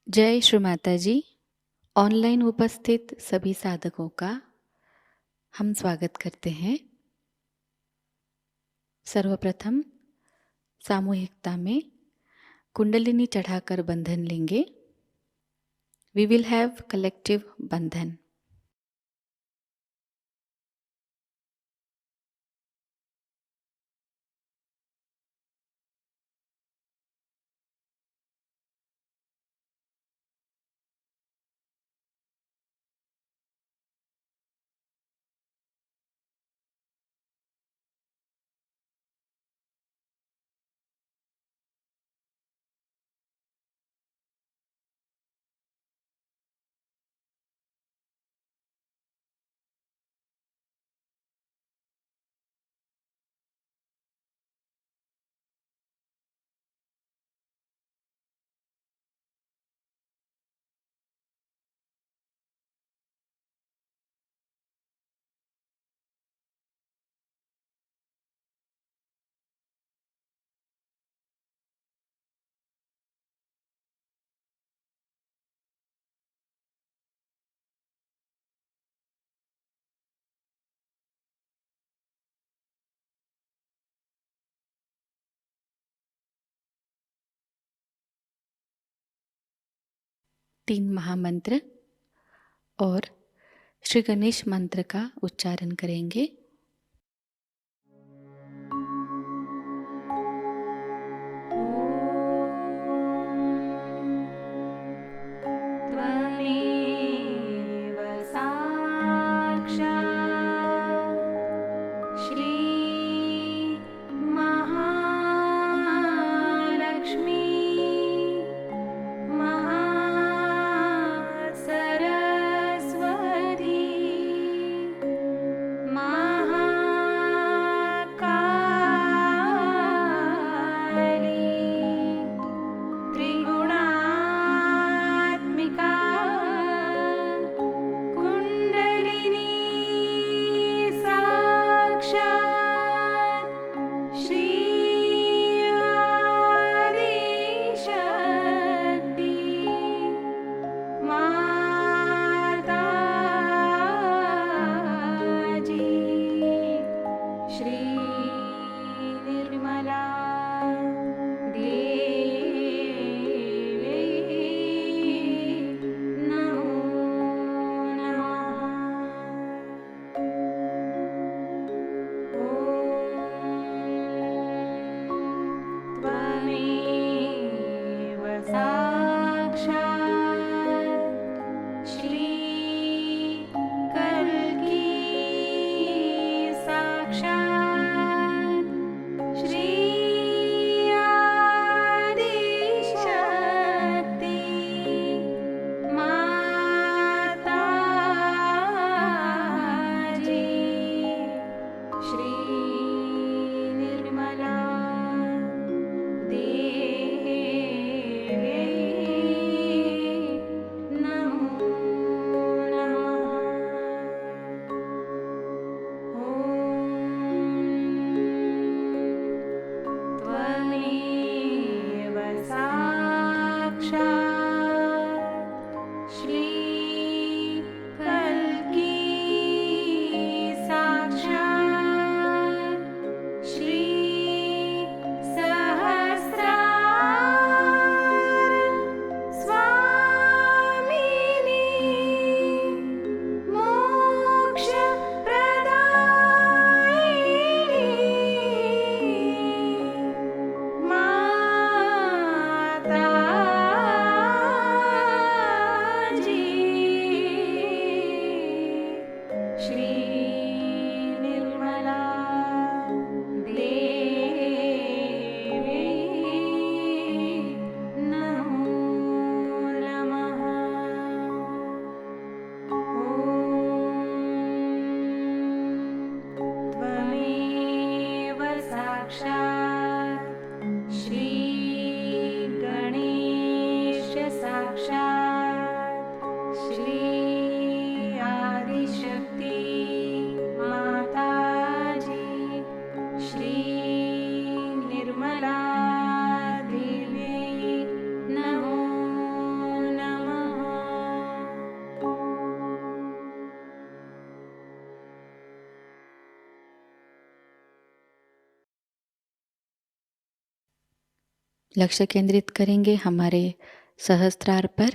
जय श्री माता जी। ऑनलाइन उपस्थित सभी साधकों का हम स्वागत करते हैं। सर्वप्रथम सामूहिकता में कुंडलिनी चढ़ाकर बंधन लेंगे। वी विल हैव कलेक्टिव बंधन। तीन महामंत्र और श्री गणेश मंत्र का उच्चारण करेंगे। त्वमेव साक्षात् श्री महालक्ष्मी महासरस्वती महाकाली त्रिगुणात्मिका कुण्डलिनी साक्षात् श्री आदिशक्ति माताजी श्री निर्मला देवी नमो नमः। त्वमेव साक्षात् श्री कल्की साक्षात् श्री आदिशक्ति माताजी श्री निर्मला देवी नमो नमः। त्वमेव साक्षात् श्री कल्की साक्षात् श्री सहस्रार स्वामिनी मोक्षप्रदायिनी माताजी श्री निर्मला देवी नमो नमः। त्वमेव साक्षात् श्री गणेश साक्षात् श्री आदिशक्ति माताजी श्री निर्मला देवी नमो लक्ष्य केंद्रित करेंगे हमारे सहस्त्रार पर।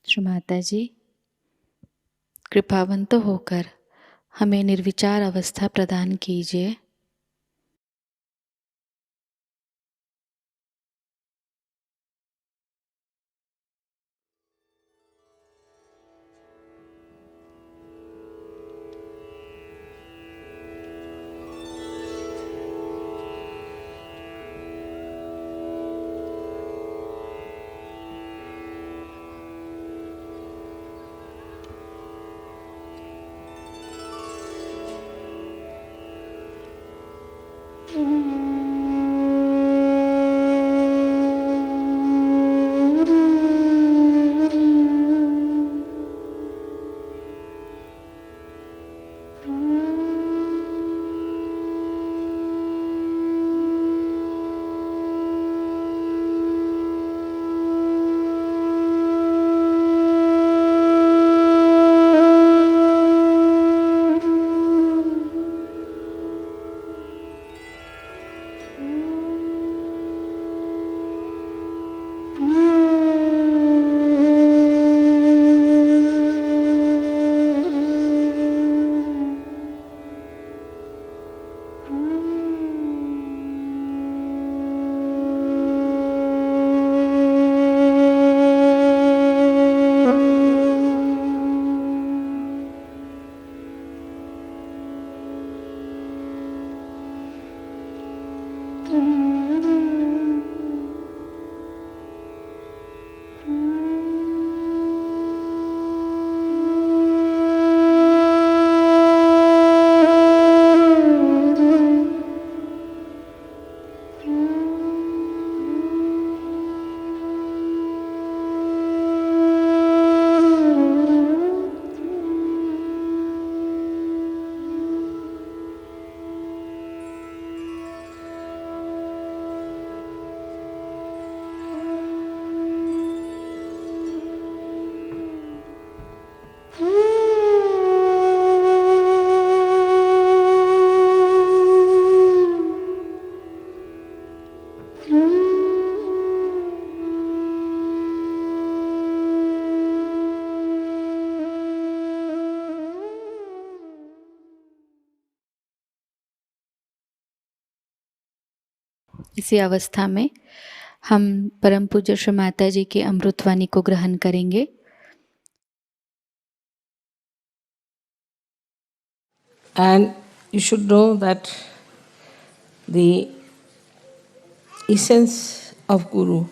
श्री माता जी, कृपावंत होकर हमें निर्विचार अवस्था प्रदान कीजिए। इसी अवस्था में हम परम पूज्य श्री माता जी की अमृतवाणी को ग्रहण करेंगे। And you should know that the essence of Guru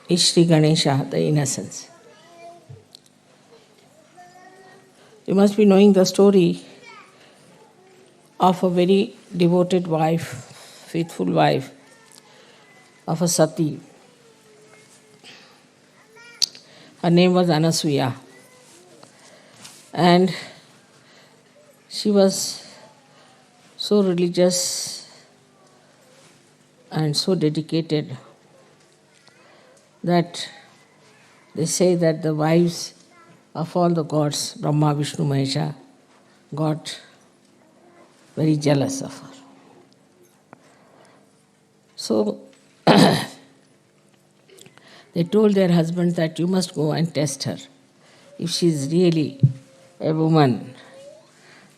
is Sri Ganesha, the innocence. You must be knowing the story of a very devoted wife, faithful wife of a sati. Her name was Anasuya. And she was so religious and so dedicated that they say that the wives of all the gods, Brahma, Vishnu, Mahesha, got very jealous of her. So they told their husbands that you must go and test her if she is really a woman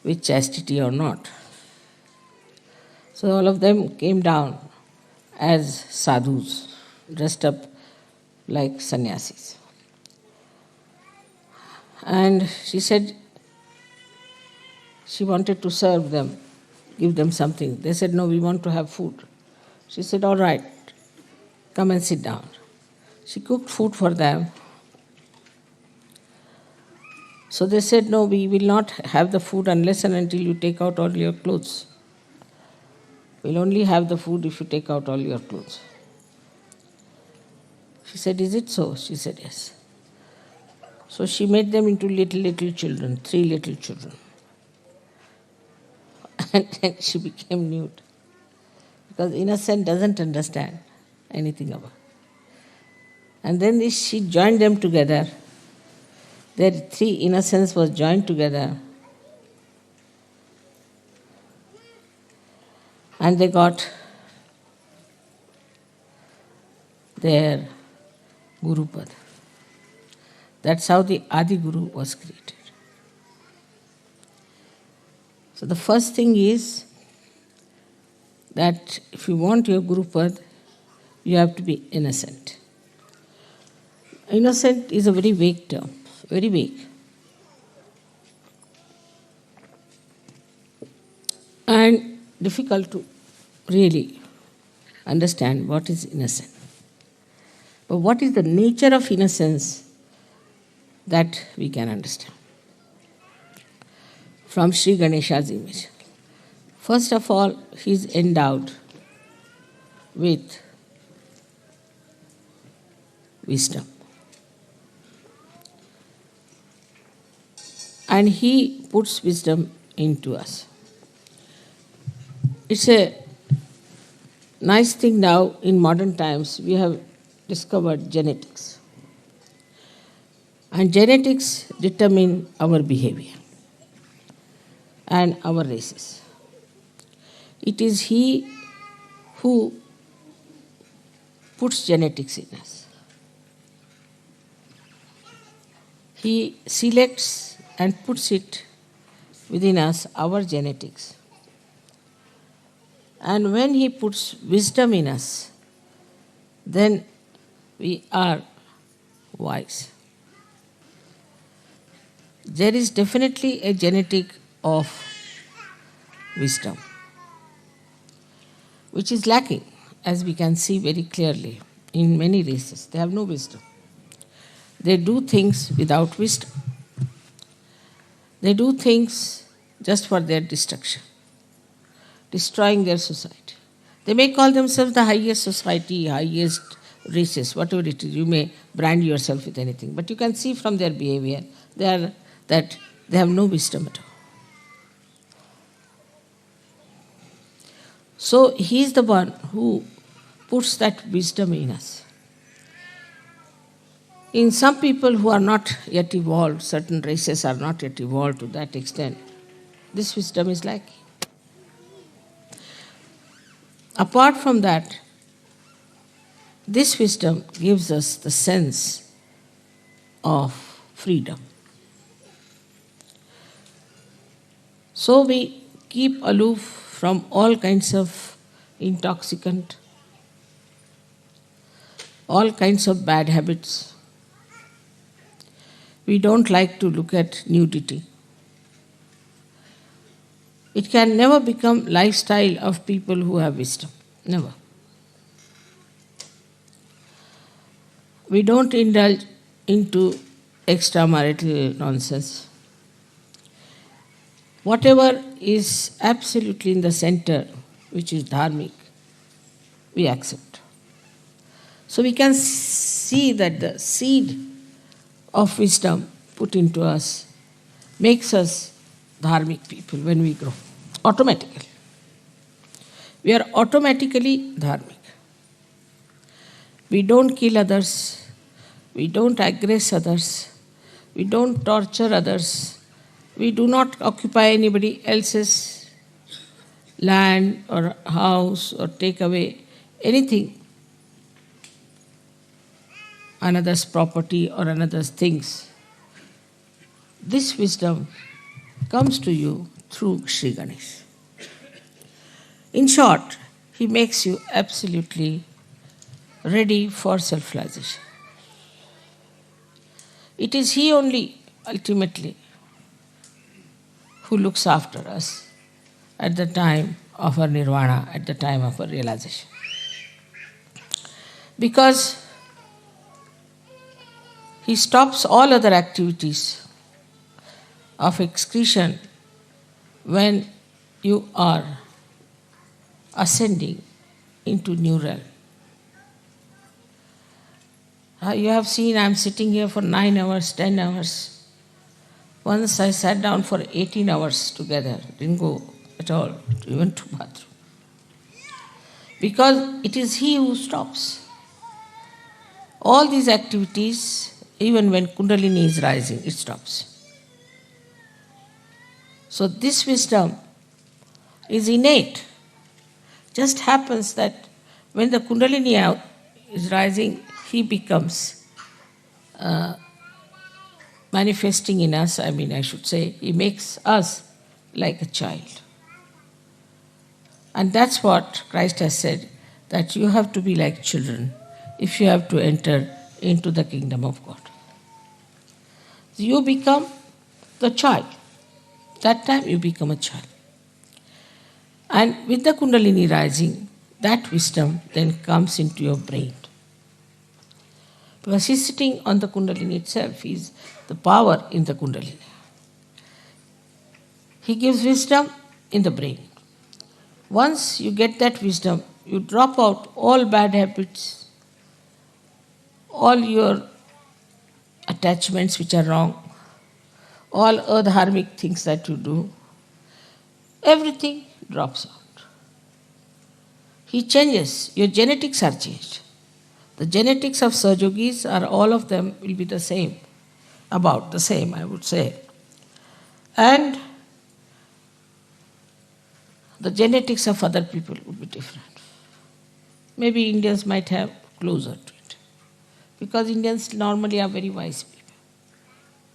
with chastity or not. So all of them came down as sadhus, dressed up like sannyasis. And she said she wanted to serve them, give them something. They said, no, we want to have food. She said, all right, come and sit down. She cooked food for them. So they said, no, we will not have the food unless and until you take out all your clothes. We'll only have the food if you take out all your clothes. She said, is it so? She said, yes. So she made them into little children, 3 little children. And then she became nude. Because innocent doesn't understand anything about it. And then she joined them together. Their 3 innocence was joined together. and they got their Guru Pad. That's how the Adi Guru was created. So the first thing is that if you want your Guru Pad, you have to be innocent. Innocent is a very vague term, very vague. And difficult to really understand what is innocent. But what is the nature of innocence that we can understand from Sri Ganesha's image. First of all, he is endowed with wisdom. And he puts wisdom into us. It's a nice thing now in modern times we have discovered genetics. And genetics determine our behavior and our races. It is he who puts genetics in us. He selects and puts it within us, our genetics. And when he puts wisdom in us, then we are wise. There is definitely a genetic of wisdom, which is lacking, as we can see very clearly in many races. They have no wisdom. They do things without wisdom. They do things just for their destruction, destroying their society. They may call themselves the highest society, highest races, whatever it is. You may brand yourself with anything. But you can see from their behavior that they have no wisdom at all. So he is the one who puts that wisdom in us. In some people who are not yet evolved, certain races are not yet evolved to that extent, this wisdom is lacking. Apart from that, this wisdom gives us the sense of freedom. So we keep aloof from all kinds of intoxicant, all kinds of bad habits. We don't like to look at nudity. It can never become lifestyle of people who have wisdom. Never. We don't indulge into extramarital nonsense. Whatever is absolutely in the center, which is dharmic, we accept. So we can see that the seed of wisdom put into us makes us dharmic people when we grow, automatically. We are automatically dharmic. We don't kill others, we don't aggress others, we don't torture others, we do not occupy anybody else's land or house or take away anything, another's property or another's things. This wisdom comes to you through Sri Ganesh. In short, he makes you absolutely ready for self-realization. It is he only, ultimately, who looks after us at the time of our nirvana, at the time of our realization. Because he stops all other activities of excretion when you are ascending into new realm. You have seen I am sitting here for 9 hours, 10 hours. Once I sat down for 18 hours together, didn't go at all, even to bathroom. Because it is he who stops. All these activities, even when Kundalini is rising, it stops. So this wisdom is innate. Just happens that when the Kundalini is rising, he becomes manifesting in us, I should say, he makes us like a child. And that's what Christ has said, that you have to be like children if you have to enter into the kingdom of God. So you become the child. That time you become a child. And with the Kundalini rising, that wisdom then comes into your brain. Because he's sitting on the Kundalini itself, he's the power in the Kundalini. He gives wisdom in the brain. Once you get that wisdom, you drop out all bad habits, all your attachments which are wrong, all adharmic things that you do, everything drops out. He changes, your genetics are changed. The genetics of Sahajogis are all of them will be the same, about the same, I would say. And the genetics of other people would be different. Maybe Indians might have closer to it. Because Indians normally are very wise people.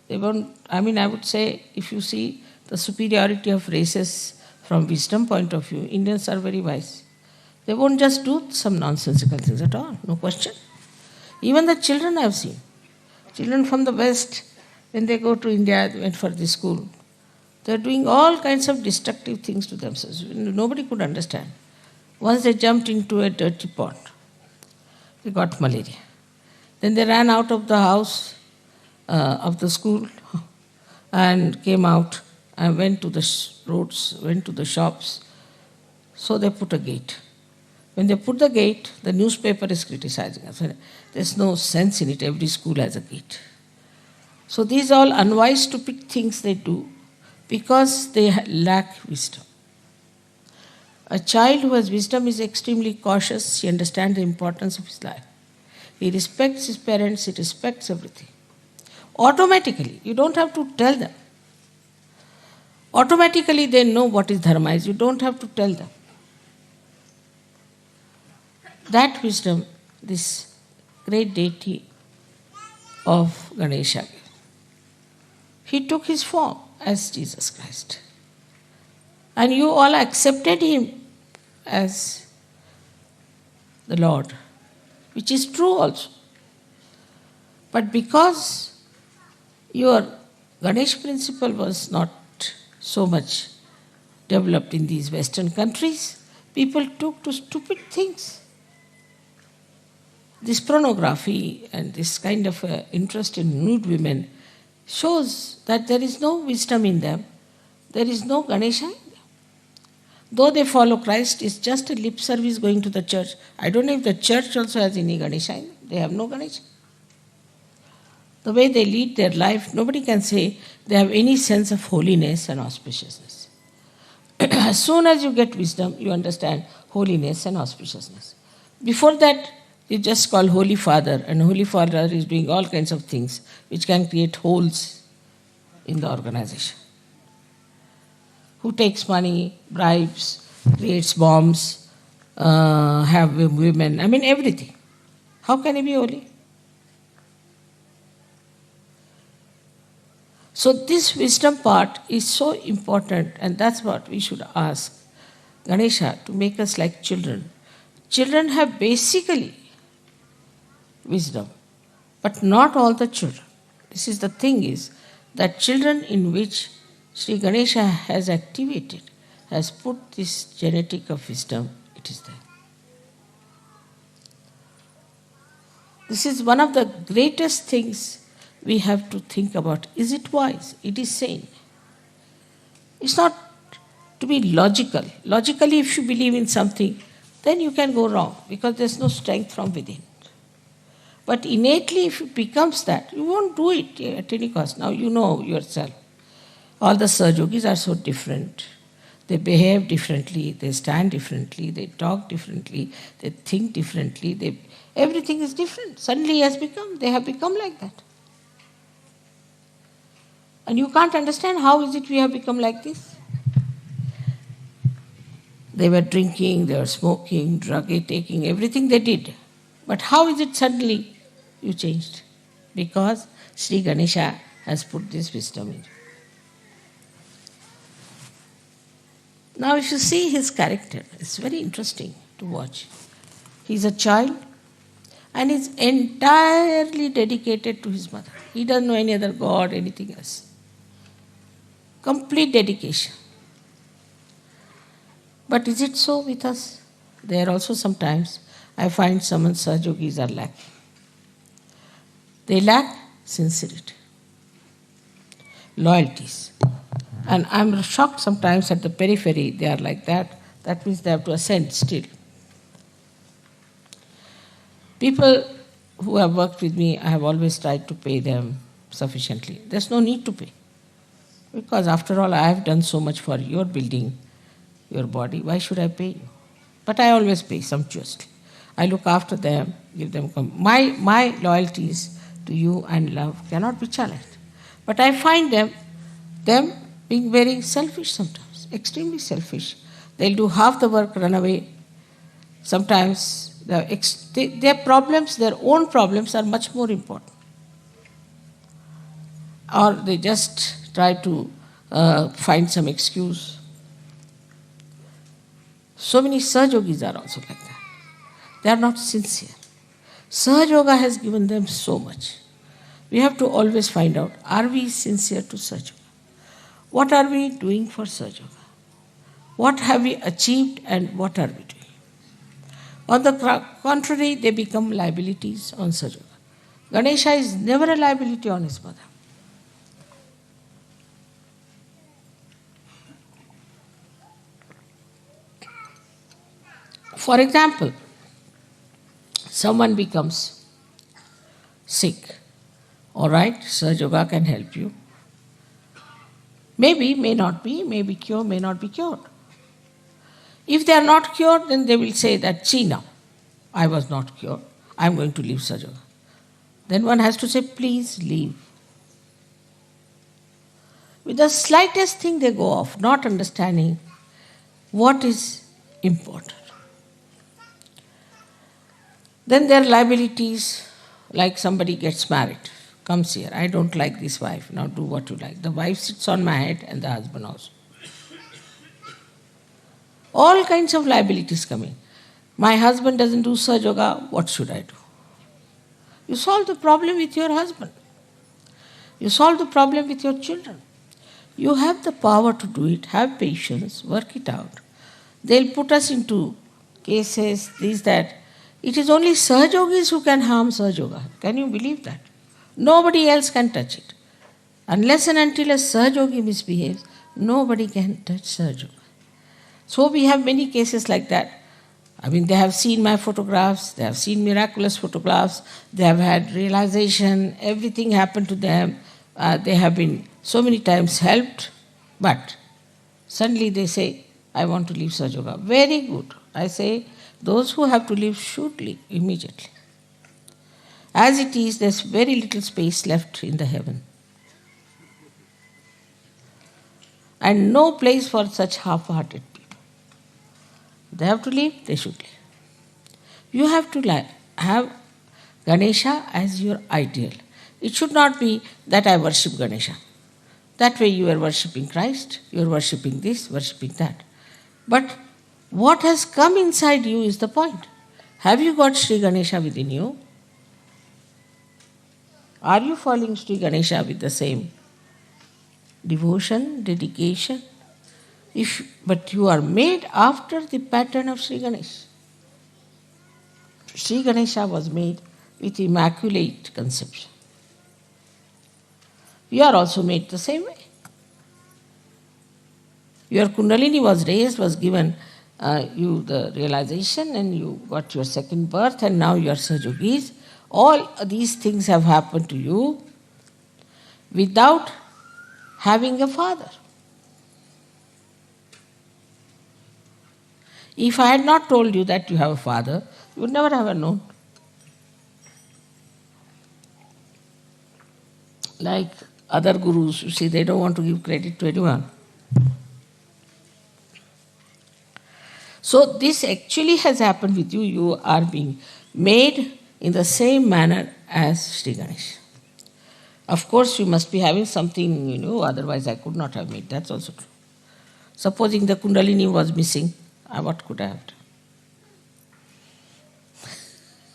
They won't, I would say, if you see the superiority of races from wisdom point of view, Indians are very wise. They won't just do some nonsensical things at all, no question. Even the children I've seen. Children from the West, when they go to India, they went for this school, they're doing all kinds of destructive things to themselves. Nobody could understand. Once they jumped into a dirty pond, they got malaria. Then they ran out of the house, of the school, and came out and went to the roads, went to the shops. So they put a gate. When they put the gate, the newspaper is criticizing us. There's no sense in it. Every school has a gate. So these are all unwise, stupid things they do because they lack wisdom. A child who has wisdom is extremely cautious. He understands the importance of his life. He respects his parents. He respects everything. Automatically, you don't have to tell them. Automatically, they know what is dharma is. You don't have to tell them. That wisdom, this great deity of Ganesha, he took his form as Jesus Christ. And you all accepted him as the Lord, which is true also. But because your Ganesh principle was not so much developed in these Western countries, people took to stupid things. This pornography and this kind of interest in nude women shows that there is no wisdom in them. There is no Ganesha in them. Though they follow Christ, it's just a lip service going to the church. I don't know if the church also has any Ganesha in them. They have no Ganesha. The way they lead their life, nobody can say they have any sense of holiness and auspiciousness. As soon as you get wisdom, you understand holiness and auspiciousness. Before that, you just call Holy Father, and Holy Father is doing all kinds of things which can create holes in the organization. Who takes money, bribes, creates bombs, have women, everything. How can he be holy? So this wisdom part is so important, and that's what we should ask Ganesha to make us like children. Children have basically wisdom, but not all the children. This is the thing is that children in which Sri Ganesha has activated, has put this genetic of wisdom, it is there. This is one of the greatest things we have to think about. Is it wise? It is sane. It's not to be logical. Logically, if you believe in something, then you can go wrong because there's no strength from within. But innately, if it becomes that, you won't do it at any cost. Now you know yourself. All the Sahajogis are so different. They behave differently, they stand differently, they talk differently, they think differently, everything is different. Suddenly they have become like that. And you can't understand how is it we have become like this. They were drinking, they were smoking, drug taking, everything they did. But how is it suddenly you changed? Because Sri Ganesha has put this wisdom in. Now if you see his character, it's very interesting to watch. He's a child and is entirely dedicated to his mother. He doesn't know any other god, anything else. Complete dedication. But is it so with us? There also sometimes I find some Sahajogis are lacking. They lack sincerity, loyalties. And I'm shocked sometimes at the periphery they are like that. That means they have to ascend still. People who have worked with me, I have always tried to pay them sufficiently. There's no need to pay. Because after all, I have done so much for your building, your body. Why should I pay you? But I always pay sumptuously. I look after them, give them my loyalties to you and love cannot be challenged. But I find them being very selfish sometimes, extremely selfish. They'll do half the work, run away. Sometimes their problems, their own problems are much more important. Or they just try to find some excuse. So many Sahajogis are also like that. They are not sincere. Sahaja Yoga has given them so much. We have to always find out, are we sincere to Sahaja Yoga? What are we doing for Sahaja Yoga? What have we achieved and what are we doing? On the contrary, they become liabilities on Sahaja Yoga. Ganesha is never a liability on his mother. For example, someone becomes sick. All right, Sahaja Yoga can help you. Maybe, may not be, may be cured, may not be cured. If they are not cured, then they will say that, see now, I was not cured, I am going to leave Sahaja Yoga. Then one has to say, please leave. With the slightest thing they go off, not understanding what is important. Then there are liabilities, like somebody gets married, comes here, I don't like this wife, now do what you like. The wife sits on my head and the husband also. All kinds of liabilities come in. My husband doesn't do Sahaja Yoga, what should I do? You solve the problem with your husband. You solve the problem with your children. You have the power to do it, have patience, work it out. They'll put us into cases, this, that. It is only Sahajogis who can harm Sahaja Yoga. Can you believe that? Nobody else can touch it. Unless and until a Sahajogi misbehaves, nobody can touch Sahaja Yoga. So we have many cases like that. I mean, they have seen my photographs, they have seen miraculous photographs, they have had realization, everything happened to them. They have been so many times helped, but suddenly they say, I want to leave Sahaja Yoga. Very good. I say, those who have to leave should leave immediately. As it is, there's very little space left in the heaven. And no place for such half-hearted people. They have to leave, they should leave. You have to have Ganesha as your ideal. It should not be that I worship Ganesha. That way you are worshipping Christ, you are worshipping this, worshipping that. But what has come inside you is the point. Have you got Sri Ganesha within you? Are you following Sri Ganesha with the same devotion, dedication? But you are made after the pattern of Sri Ganesha. Sri Ganesha was made with immaculate conception. You are also made the same way. Your Kundalini was raised, was given you the realization, and you got your second birth, and now you are Sahajogis. All these things have happened to you without having a father. If I had not told you that you have a father, you would never have known. Like other gurus, you see, they don't want to give credit to anyone. So this actually has happened with you. You are being made in the same manner as Sri Ganesh. Of course, you must be having something, otherwise I could not have made. That's also true. Supposing the Kundalini was missing, what could I have done?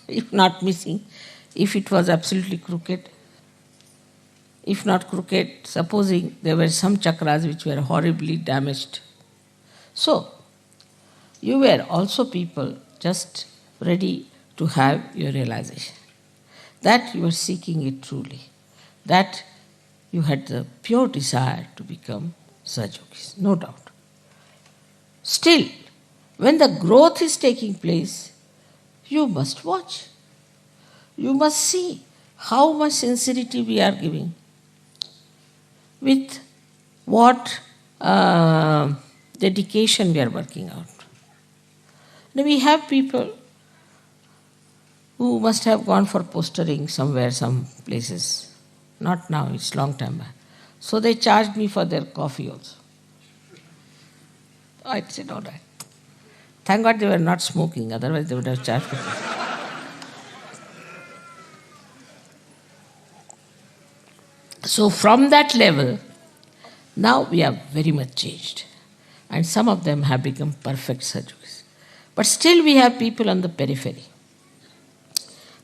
If not missing, if it was absolutely crooked, if not crooked, supposing there were some chakras which were horribly damaged. So, you were also people just ready to have your realization. That you were seeking it truly. That you had the pure desire to become Sahajogis, no doubt. Still, when the growth is taking place, you must watch. You must see how much sincerity we are giving, with what dedication we are working out. Now we have people who must have gone for postering somewhere, some places. Not now, it's long time back. So they charged me for their coffee also. I said, all right. Thank God they were not smoking, otherwise they would have charged me. So from that level, now we are very much changed. And some of them have become perfect Sahajogis. But still we have people on the periphery.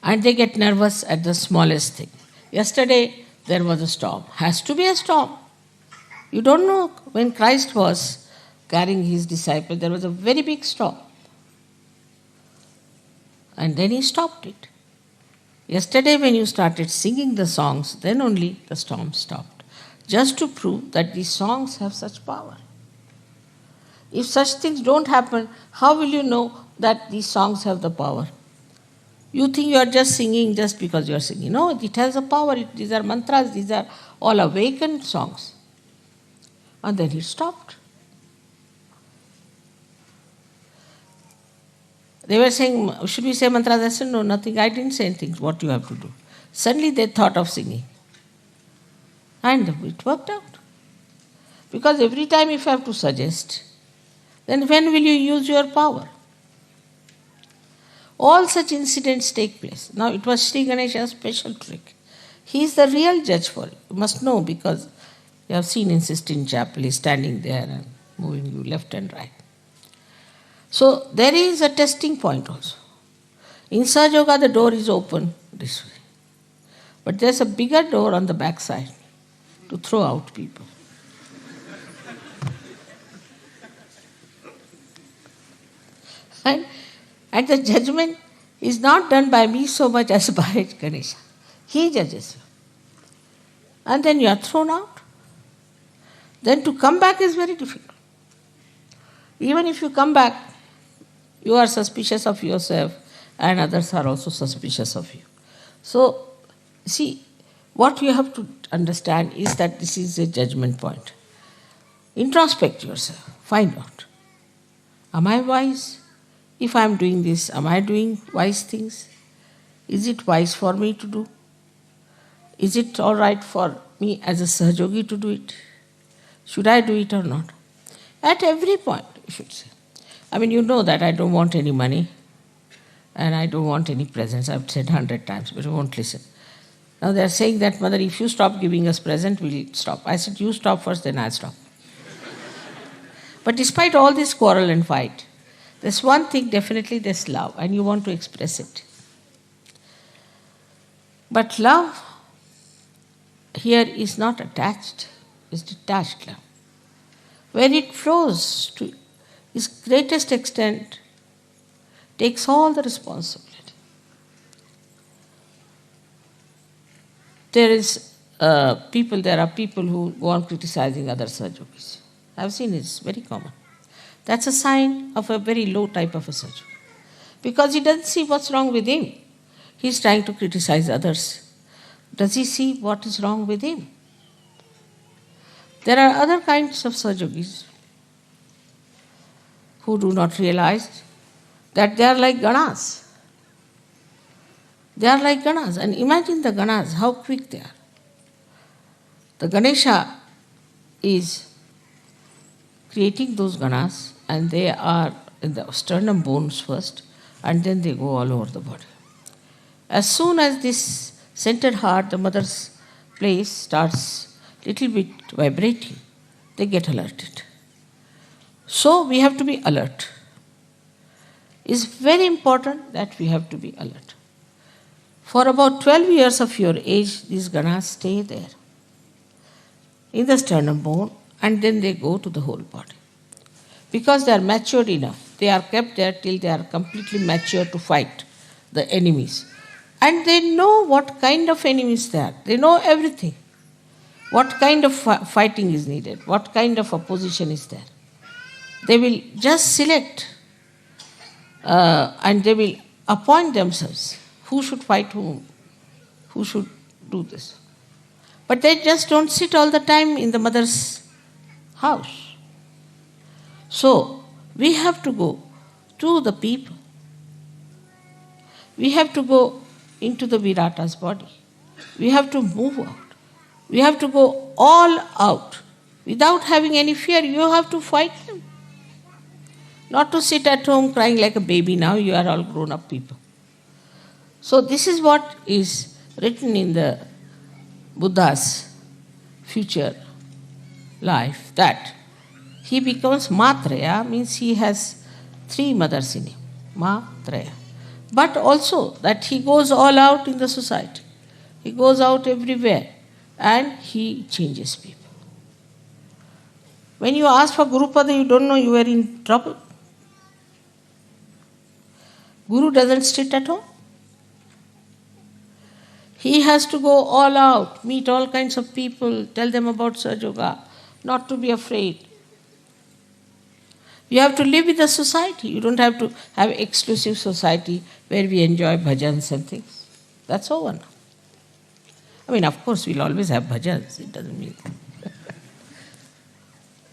And they get nervous at the smallest thing. Yesterday there was a storm. Has to be a storm. You don't know, when Christ was carrying his disciples, there was a very big storm. And then he stopped it. Yesterday when you started singing the songs, then only the storm stopped. Just to prove that these songs have such power. If such things don't happen, how will you know that these songs have the power? You think you are just singing just because you are singing. No, it has a power. These are mantras, these are all awakened songs. And then he stopped. They were saying, should we say mantras? I said, no, nothing. I didn't say anything. What you have to do. Suddenly they thought of singing. And it worked out. Because every time if you have to suggest, then when will you use your power? All such incidents take place. Now it was Sri Ganesha's special trick. He is the real judge for it. You must know, because you have seen in Sistine Chapel, he is standing there and moving you left and right. So there is a testing point also. In Sahaja Yoga the door is open this way. But there's a bigger door on the back side to throw out people. And the judgment is not done by me so much as by Ganesha. He judges you. And then you are thrown out. Then to come back is very difficult. Even if you come back, you are suspicious of yourself and others are also suspicious of you. So, see, what you have to understand is that this is a judgment point. Introspect yourself. Find out. Am I wise? If I am doing this, am I doing wise things? Is it wise for me to do? Is it all right for me as a Sahajogi to do it? Should I do it or not? At every point, you should say. I mean, you know that I don't want any money and I don't want any presents. I've said 100 times, but you won't listen. Now they are saying that, Mother, if you stop giving us present, we'll stop. I said, you stop first, then I'll stop. But despite all this quarrel and fight, there's one thing, definitely there's love, and you want to express it. But love here is not attached, it's detached love. When it flows to its greatest extent, takes all the responsibility. There are people who go on criticizing other Sahajogis. I've seen it's very common. That's a sign of a very low type of a Sahajogi. Because he doesn't see what's wrong with him. He's trying to criticize others. Does he see what is wrong with him? There are other kinds of Sahajogis who do not realize that they are like Ganas. They are like Ganas. And imagine the Ganas, how quick they are. The Ganesha is creating those Ganas, and they are in the sternum bones first, and then they go all over the body. As soon as this centered heart, the mother's place, starts little bit vibrating, they get alerted. So we have to be alert. It's very important that we have to be alert. For about 12 years of your age, these ganas stay there in the sternum bone, and then they go to the whole body. Because they are matured enough, they are kept there till they are completely mature to fight the enemies. And they know what kind of enemies they are. They know everything. What kind of fighting is needed, what kind of opposition is there. They will just select and they will appoint themselves who should fight whom, who should do this. But they just don't sit all the time in the mother's house. So, we have to go to the people. We have to go into the Virata's body. We have to move out. We have to go all out. Without having any fear, you have to fight them. Not to sit at home crying like a baby now, you are all grown up people. So this is what is written in the Buddha's future life, that he becomes Matraya, means he has 3 mothers in him, Matraya. But also that he goes all out in the society. He goes out everywhere and he changes people. When you ask for Gurupada, you don't know you are in trouble. Guru doesn't sit at home. He has to go all out, meet all kinds of people, tell them about Sahaja Yoga, not to be afraid. You have to live with the society. You don't have to have exclusive society where we enjoy bhajans and things. That's over now. I mean, of course, we'll always have bhajans. It doesn't mean.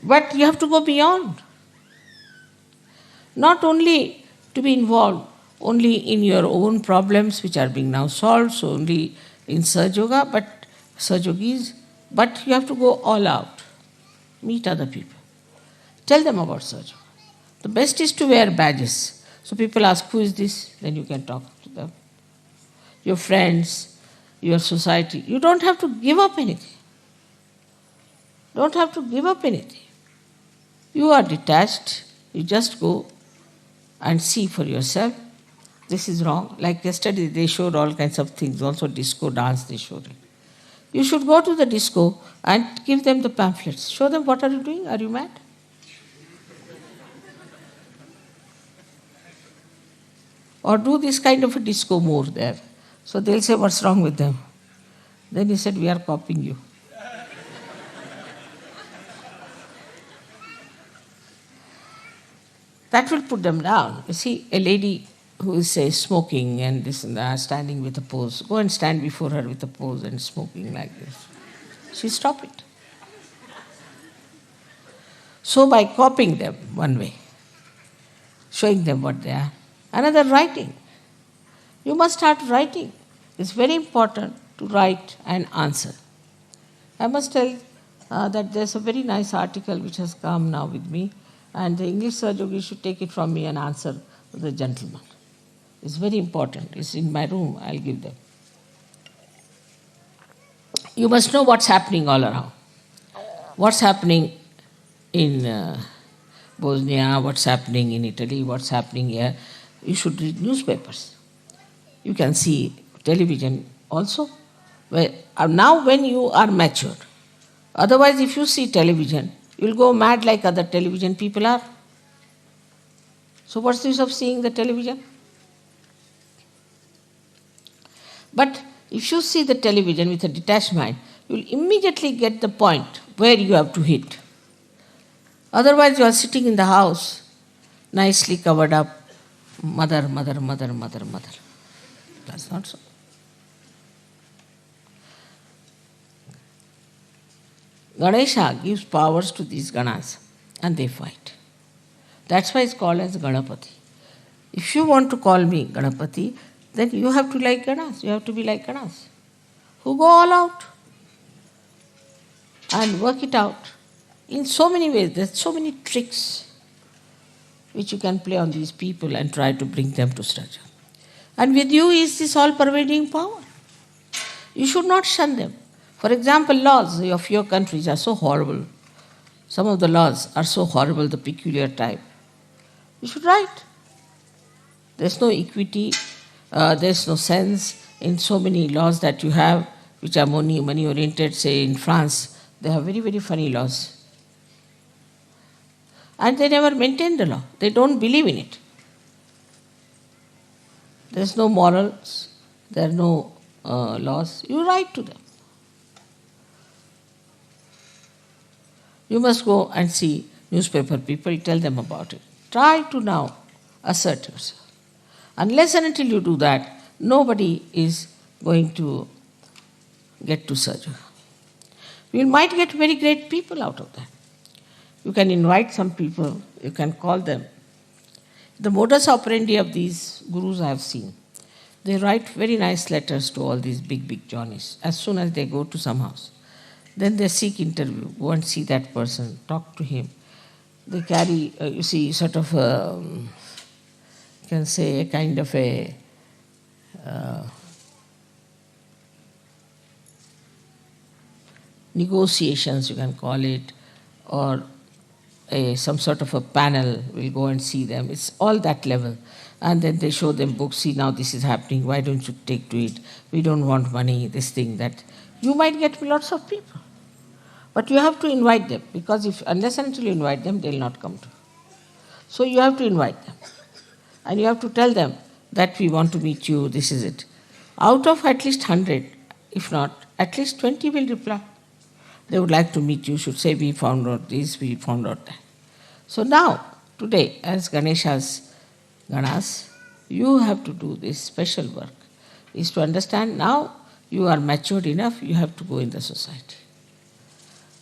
But you have to go beyond. Not only to be involved only in your own problems which are being now solved, so only in Sahaja Yoga, but Sahaja Yogis, but you have to go all out. Meet other people. Tell them about Sahaja Yoga. The best is to wear badges. So people ask, who is this? Then you can talk to them. Your friends, your society. You don't have to give up anything. Don't have to give up anything. You are detached. You just go and see for yourself. This is wrong. Like yesterday, they showed all kinds of things. Also disco dance, they showed it. You should go to the disco and give them the pamphlets. Show them, what are you doing? Are you mad? Or do this kind of a disco more there. So they'll say, what's wrong with them? Then he said, we are copying you. That will put them down. You see, a lady who is, say, smoking and this and that, standing with a pose, go and stand before her with a pose and smoking like this. She'll stop it. So by copying them one way, showing them what they are. Another, writing. You must start writing. It's very important to write and answer. I must tell that there's a very nice article which has come now with me, and the English Sahaja Yogi should take it from me and answer the gentleman. It's very important. It's in my room. I'll give them. You must know what's happening all around. What's happening in Bosnia, what's happening in Italy, what's happening here. You should read newspapers. You can see television also. Now when you are matured. Otherwise, if you see television, you'll go mad like other television people are. So what's the use of seeing the television? But if you see the television with a detached mind, you'll immediately get the point where you have to hit. Otherwise, you are sitting in the house, nicely covered up, mother, mother, mother, mother, mother. That's not so. Ganesha gives powers to these ganas and they fight. That's why it's called as Ganapati. If you want to call me Ganapati, then you have to like ganas. You have to be like ganas, who go all out and work it out in so many ways. There's so many tricks. which you can play on these people and try to bring them to Sraja. And with you is this all-pervading power. You should not shun them. For example, laws of your countries are so horrible. Some of the laws are so horrible, the peculiar type. You should write. There's no equity, there's no sense in so many laws that you have, which are money-oriented. Say in France, they have very, very funny laws. And they never maintain the law. They don't believe in it. There's no morals, there are no laws. You write to them. You must go and see newspaper people, tell them about it. Try to now assert yourself. Unless and until you do that, nobody is going to get to Sahaja. You might get very great people out of that. You can invite some people, you can call them. The modus operandi of these gurus I have seen, they write very nice letters to all these big, big Johnnies as soon as they go to some house. Then they seek interview, go and see that person, talk to him. They carry, you see, sort of, you can say, a kind of a negotiations, you can call it, or some sort of a panel will go and see them. It's all that level. And then they show them books, see now this is happening, why don't you take to it? We don't want money, this thing, that. You might get lots of people. But you have to invite them, because unless and until you invite them, they'll not come to you. So you have to invite them. And you have to tell them that we want to meet you, this is it. Out of at least 100, if not, at least 20 will reply. They would like to meet you, should say, we found out this, we found out that. So now, today, as Ganas, you have to do this special work, is to understand now you are matured enough, you have to go in the society.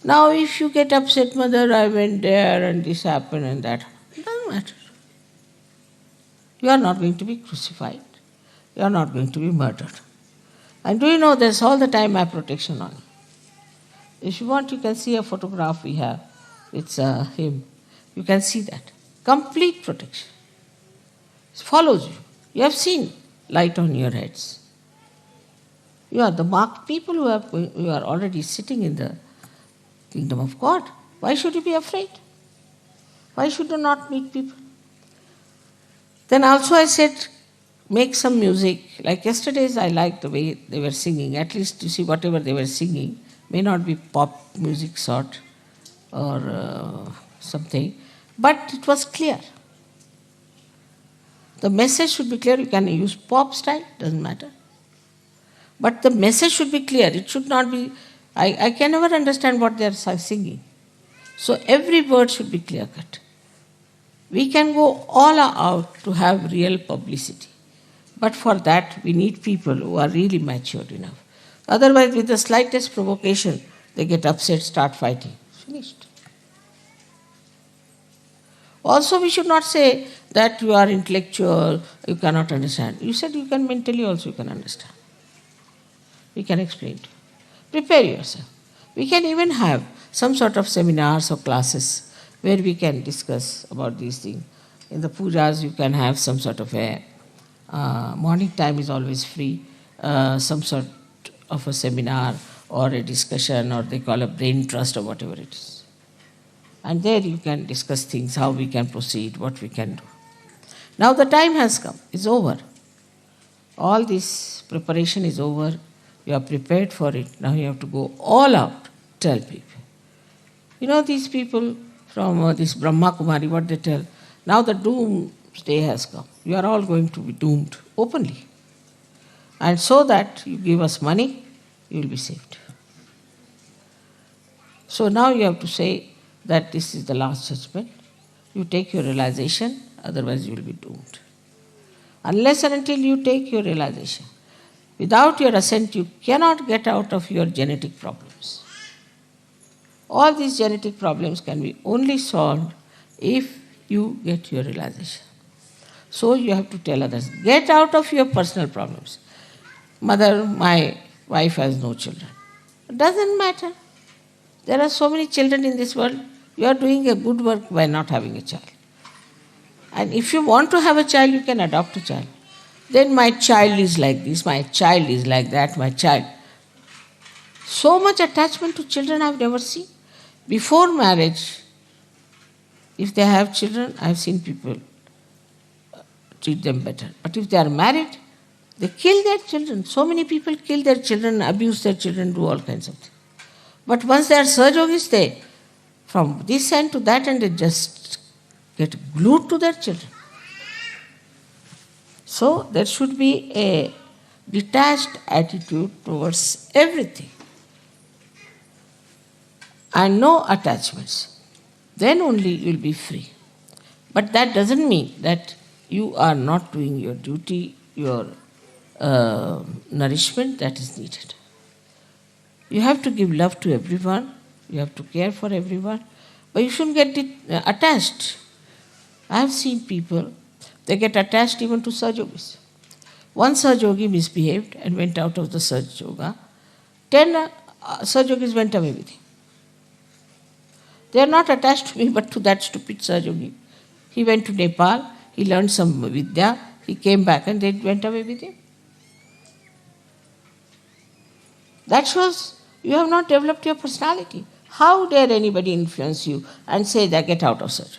Now if you get upset, mother, I went there and this happened and that, it doesn't matter. You are not going to be crucified. You are not going to be murdered. And do you know there's all the time eye protection on you. If you want, you can see a photograph we have. It's him. You can see that. Complete protection. It follows you. You have seen light on your heads. You are the marked people who are already sitting in the kingdom of God. Why should you be afraid? Why should you not meet people? Then also I said, make some music. Like yesterday's, I liked the way they were singing. At least you see whatever they were singing may not be pop music sort or something, but it was clear. The message should be clear. You can use pop style, doesn't matter. But the message should be clear. It should not be, I can never understand what they are singing. So every word should be clear cut. We can go all out to have real publicity. But for that, we need people who are really matured enough. Otherwise, with the slightest provocation, they get upset, start fighting. Finished. Also, we should not say that you are intellectual, you cannot understand. You said you can mentally also you can understand. We can explain to you. Prepare yourself. We can even have some sort of seminars or classes where we can discuss about these things. In the pujas, you can have some sort of a morning time is always free, some sort of a seminar or a discussion, or they call a brain trust or whatever it is. And there you can discuss things, how we can proceed, what we can do. Now the time has come, it's over. All this preparation is over. You are prepared for it. Now you have to go all out, tell people. You know these people from this Brahma Kumari, what they tell? Now the doomsday has come. You are all going to be doomed openly. And so that you give us money, you will be saved. So now you have to say that this is the last judgment. You take your realization, otherwise you will be doomed. Unless and until you take your realization, without your assent, you cannot get out of your genetic problems. All these genetic problems can be only solved if you get your realization. So you have to tell others, get out of your personal problems. Mother, my wife has no children. It doesn't matter. There are so many children in this world. You are doing a good work by not having a child. And if you want to have a child, you can adopt a child. Then my child is like this, my child is like that, my child. So much attachment to children I've never seen. Before marriage, if they have children, I've seen people treat them better. But if they are married, they kill their children. So many people kill their children, abuse their children, do all kinds of things. But once they are Sahajogis, they, from this end to that end, they just get glued to their children. So there should be a detached attitude towards everything and no attachments. Then only you will be free. But that doesn't mean that you are not doing your duty, your nourishment that is needed. You have to give love to everyone, you have to care for everyone, but you shouldn't get attached. I have seen people, they get attached even to Sahajogis. One Sahajogi misbehaved and went out of the Sahajoga. 10 Sahajogis went away with him. They are not attached to me but to that stupid Sahajogi. He went to Nepal, he learned some Vidya, he came back and they went away with him. That shows you have not developed your personality. How dare anybody influence you and say that get out of Sahajoga?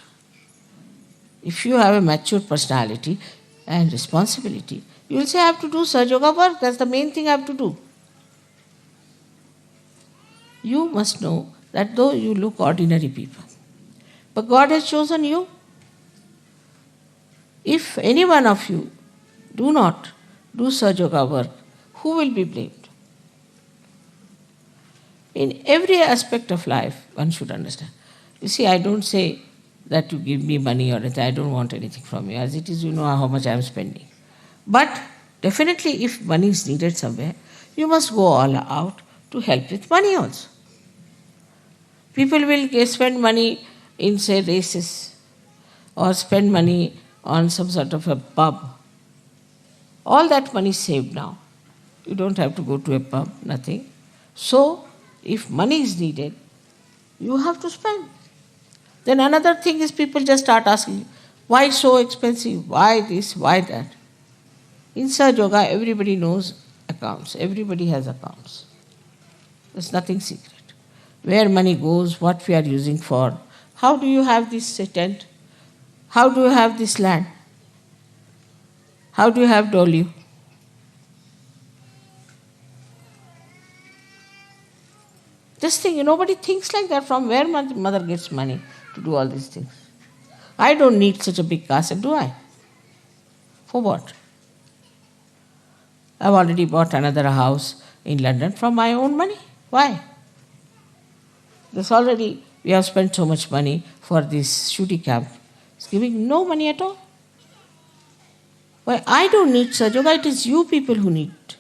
If you have a mature personality and responsibility, you will say I have to do Sahajoga work, that's the main thing I have to do. You must know that though you look ordinary people, but God has chosen you. If any one of you do not do Sahajoga work, who will be blamed? In every aspect of life, one should understand. You see, I don't say that you give me money or anything. I don't want anything from you. As it is, you know how much I am spending. But definitely, if money is needed somewhere, you must go all out to help with money also. People will spend money in, say, races or spend money on some sort of a pub. All that money is saved now. You don't have to go to a pub, nothing. So, if money is needed, you have to spend. Then another thing is people just start asking, why so expensive? Why this? Why that? In Sahajoga, everybody knows accounts. Everybody has accounts. There's nothing secret. Where money goes, what we are using for. How do you have this tent? How do you have this land? How do you have Dolio? Just think, nobody thinks like that. From where mother gets money to do all these things? I don't need such a big castle, do I? For what? I've already bought another house in London from my own money. Why? Because already we have spent so much money for this shooting camp. It's giving no money at all. Why? I don't need Sahajoga, it is you people who need it.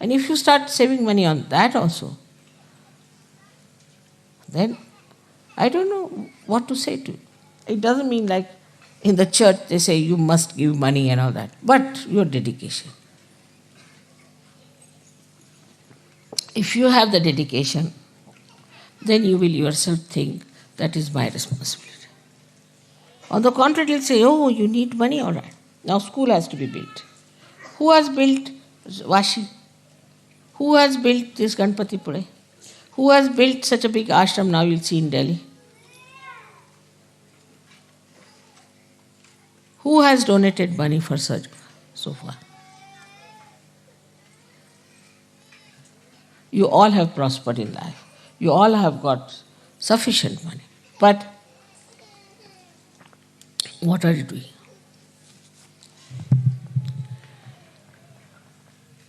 And if you start saving money on that also, then I don't know what to say to you. It doesn't mean like in the church they say you must give money and all that, but your dedication. If you have the dedication, then you will yourself think that is my responsibility. On the contrary, you'll say, oh, you need money, all right. Now school has to be built. Who has built Vashi? Who has built this Ganpati Pule? Who has built such a big ashram now you'll see in Delhi? Who has donated money for Sahajoga so far? You all have prospered in life. You all have got sufficient money. But what are you doing?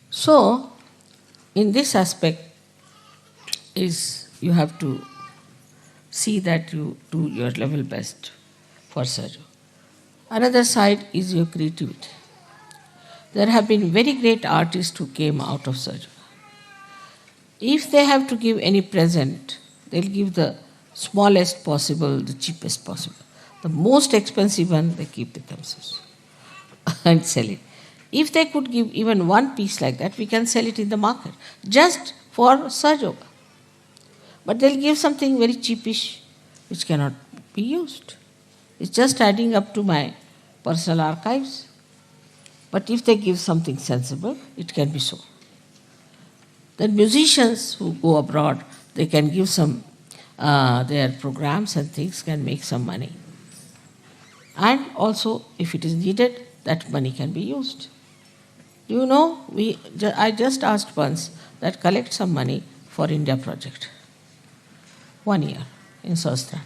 So, in this aspect, is you have to see that you do your level best for Sahajoga. Another side is your creativity. There have been very great artists who came out of Sahajoga. If they have to give any present, they'll give the smallest possible, the cheapest possible. The most expensive one, they keep it themselves and sell it. If they could give even one piece like that, we can sell it in the market, just for Sahajoga. But they'll give something very cheapish, which cannot be used. It's just adding up to my personal archives. But if they give something sensible, it can be so. Then musicians who go abroad, they can give some, their programs and things can make some money. And also, if it is needed, that money can be used. You know, I just asked once that collect some money for India project. 1 year in Sahasrara.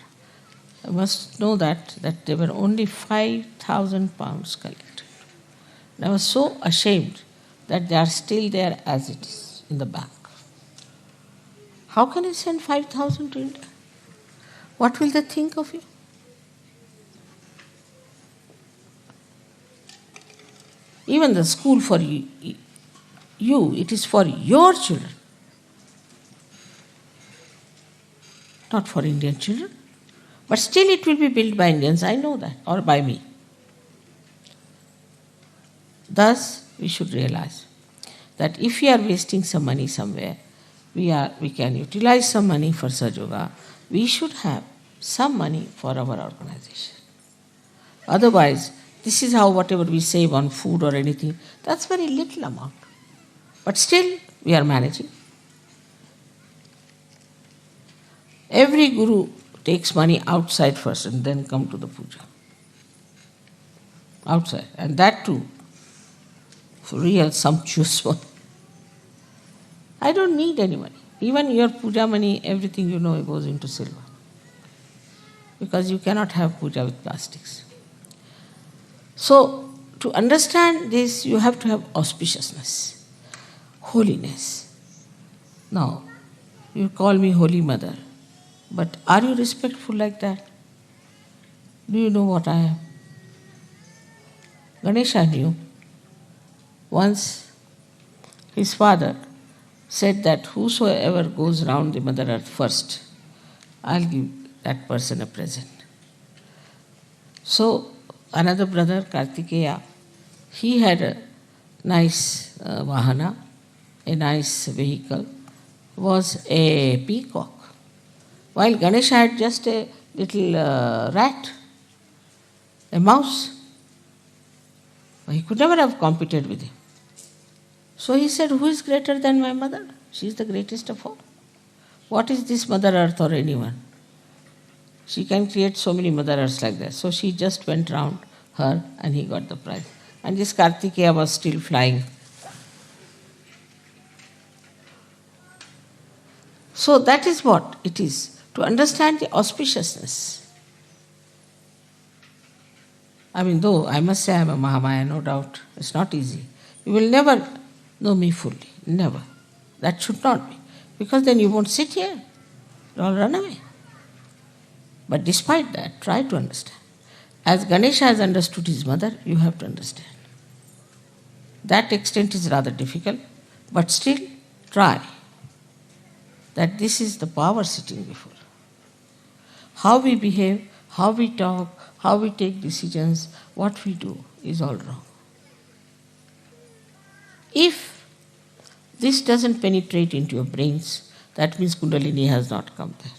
I must know that there were only 5,000 pounds collected. And I was so ashamed that they are still there as it is in the bank. How can you send 5,000 to India? What will they think of you? Even the school for you, it is for your children, not for Indian children. But still it will be built by Indians, I know that, or by me. Thus, we should realize that if we are wasting some money somewhere, we can utilize some money for Sahaja. We should have some money for our organization. Otherwise, this is how whatever we save on food or anything, that's very little amount. But still, we are managing. Every guru takes money outside first and then come to the puja. Outside. And that too, for real sumptuous one. I don't need any money. Even your puja money, everything you know goes into silver. Because you cannot have puja with plastics. So, to understand this, you have to have auspiciousness, holiness. Now, you call me Holy Mother, but are you respectful like that? Do you know what I am? Ganesha knew. Once, his father said that whosoever goes round the Mother Earth first, I'll give that person a present. So, another brother, Kartikeya, he had a nice vahana, a nice vehicle, was a peacock. While Ganesha had just a little rat, a mouse. He could never have competed with him. So he said, who is greater than my mother? She is the greatest of all. What is this Mother Earth or anyone? She can create so many Mother Earths like that. So she just went round her and he got the prize. And this Kartikeya was still flying. So that is what it is, to understand the auspiciousness. I mean, though I must say I am a Mahamaya, no doubt, it's not easy. You will never know me fully, never. That should not be. Because then you won't sit here, you'll all run away. But despite that, try to understand. As Ganesha has understood his mother, you have to understand. That extent is rather difficult, but still try. That this is the power sitting before. How we behave, how we talk, how we take decisions, what we do is all wrong. If this doesn't penetrate into your brains, that means Kundalini has not come there.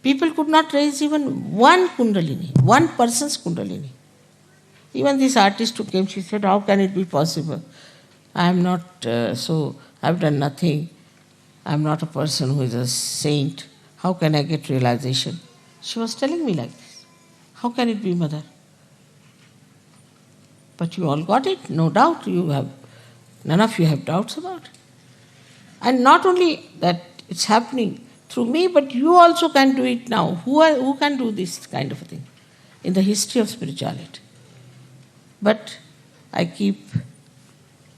People could not raise even one Kundalini, one person's Kundalini. Even this artist who came, she said, how can it be possible? I am not I've done nothing. I am not a person who is a saint. How can I get realization? She was telling me like this. How can it be, Mother? But you all got it, no doubt. None of you have doubts about it. And not only that it's happening through me, but you also can do it now. Who can do this kind of a thing in the history of spirituality? But I keep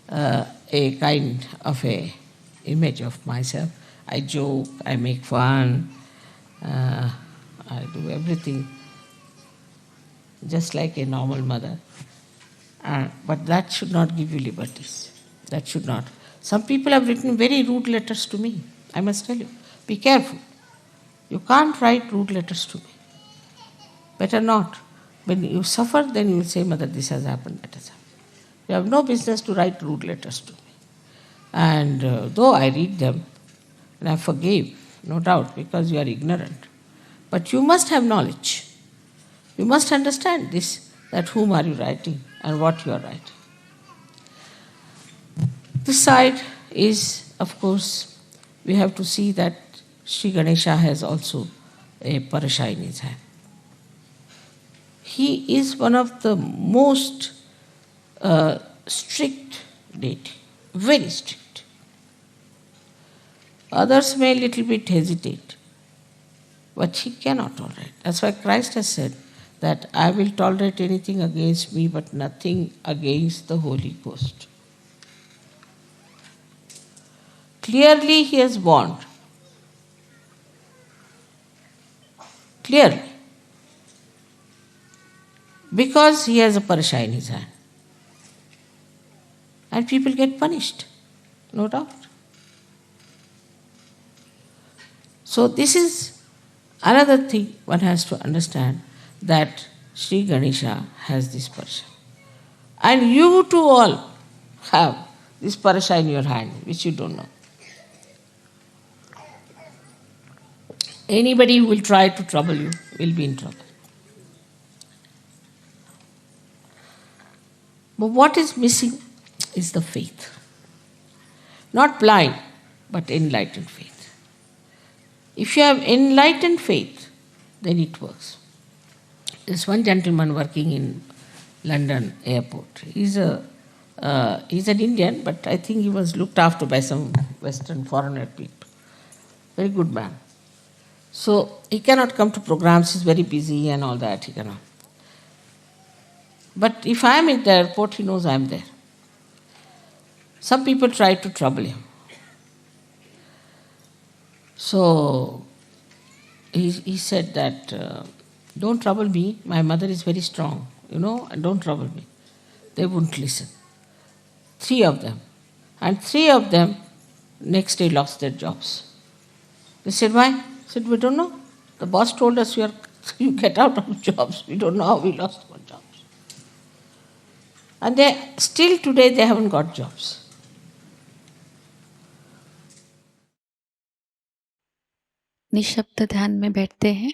a kind of a image of myself. I joke, I make fun, I do everything just like a normal mother. But that should not give you liberties. That should not. Some people have written very rude letters to me. I must tell you, be careful. You can't write rude letters to me. Better not. When you suffer, then you will say, Mother, this has happened, that has happened. You have no business to write rude letters to me. And though I read them, and I forgive, no doubt, because you are ignorant. But you must have knowledge. You must understand this, that whom are you writing and what you are writing. This side is, of course, we have to see that Sri Ganesha has also a parasha in his hand. He is one of the most strict deity, very strict. Others may a little bit hesitate, but he cannot tolerate. That's why Christ has said that I will tolerate anything against me, but nothing against the Holy Ghost. Clearly he has warned. Clearly. Because he has a parasha in his hand. And people get punished, no doubt. So this is another thing one has to understand, that Sri Ganesha has this parasha. And you too all have this parasha in your hand, which you don't know. Anybody who will try to trouble you will be in trouble. But what is missing is the faith. Not blind, but enlightened faith. If you have enlightened faith, then it works. There's one gentleman working in London airport. He's an Indian, but I think he was looked after by some Western foreigner people. Very good man. So he cannot come to programs, he's very busy and all that, he cannot. But if I am in the airport, he knows I am there. Some people try to trouble him. So he said that, don't trouble me, my mother is very strong, and don't trouble me. They wouldn't listen. 3 of them. And 3 of them next day lost their jobs. They said, why? I said, we don't know. The boss told us you get out of jobs. We don't know how we lost our jobs. And still today they haven't got jobs. निशब्द ध्यान में बैठते हैं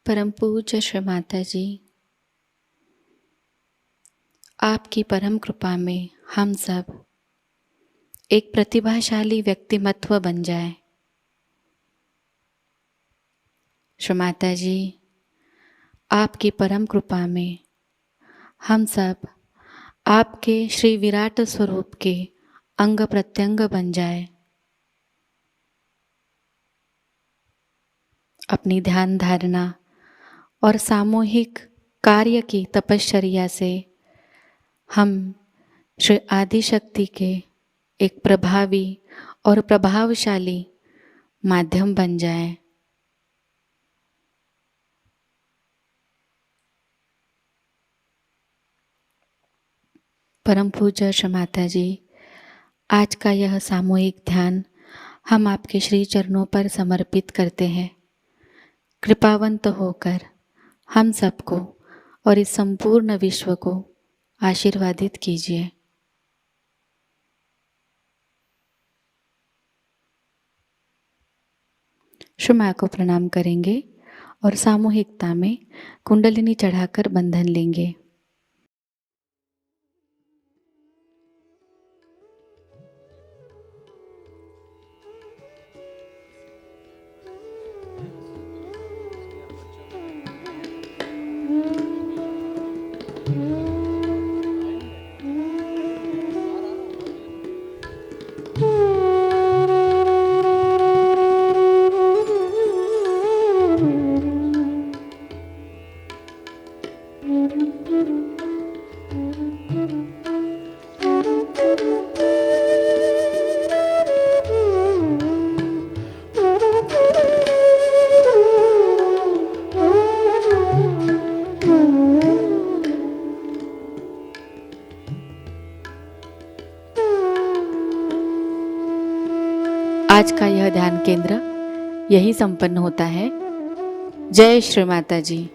परम पूज्य श्री माता जी, आपकी परम कृपा में हम सब एक प्रतिभाशाली व्यक्तिमत्व बन जाए। श्री माता जी, आपकी परम कृपा में हम सब आपके श्री विराट स्वरूप के अंग प्रत्यंग बन जाए। अपनी ध्यान धारणा और सामूहिक कार्य की तपश्चर्या से हम श्री आदिशक्ति के एक प्रभावी और प्रभावशाली माध्यम बन जाए। परम पूज्य श्री माता जी, आज का यह सामूहिक ध्यान हम आपके श्री चरणों पर समर्पित करते हैं। कृपावंत होकर हम सबको और इस संपूर्ण विश्व को आशीर्वादित कीजिए। श्री माँ को प्रणाम करेंगे और सामूहिकता में कुंडलिनी चढ़ाकर बंधन लेंगे। आज का यह ध्यान केंद्र यही संपन्न होता है। जय श्री माता जी।